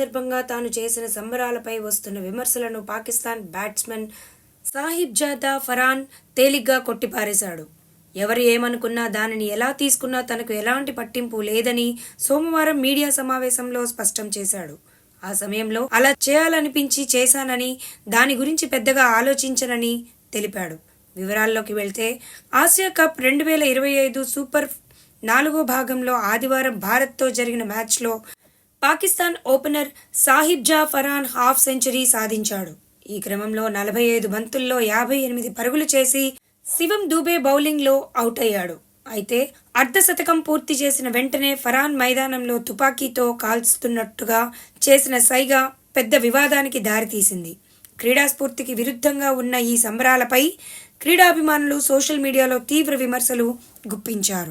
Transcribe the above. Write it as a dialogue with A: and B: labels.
A: సందర్భంగా తాను చేసిన సంబరాలపై వస్తున్న విమర్శలను పాకిస్తాన్ బ్యాట్స్మన్ సాహిబ్జాదా ఫరాన్ తేలిగ్గా కొట్టిపారేశాడు. ఎవరు ఏమనుకున్నా, దానిని ఎలా తీసుకున్నా తనకు ఎలాంటి పట్టింపు లేదని సోమవారం మీడియా సమావేశంలో స్పష్టం చేశాడు. ఆ సమయంలో అలా చేయాలనిపించి చేశానని, దాని గురించి పెద్దగా ఆలోచించనని తెలిపాడు. వివరాల్లోకి వెళ్తే, ఆసియా కప్ 2025 సూపర్ 4వ భాగంలో ఆదివారం భారత్తో జరిగిన మ్యాచ్లో Pakistan opener Sahibzada Farhan half century సాధించాడు. ఈ క్రమంలో 45 బంతుల్లో 58 పరుగులు చేసి శివం దూబే బౌలింగ్లో అవుట్ అయ్యాడు. అయితే అర్ధశతకం పూర్తి చేసిన వెంటనే ఫరాన్ మైదానంలో తుపాకీతో కాల్స్తున్నట్టుగా చేసిన సైగ పెద్ద వివాదానికి దారితీసింది. క్రీడాస్ఫూర్తికి విరుద్ధంగా ఉన్న ఈ సంబరాలపై క్రీడాభిమానులు సోషల్ మీడియాలో తీవ్ర విమర్శలు గుప్పించారు.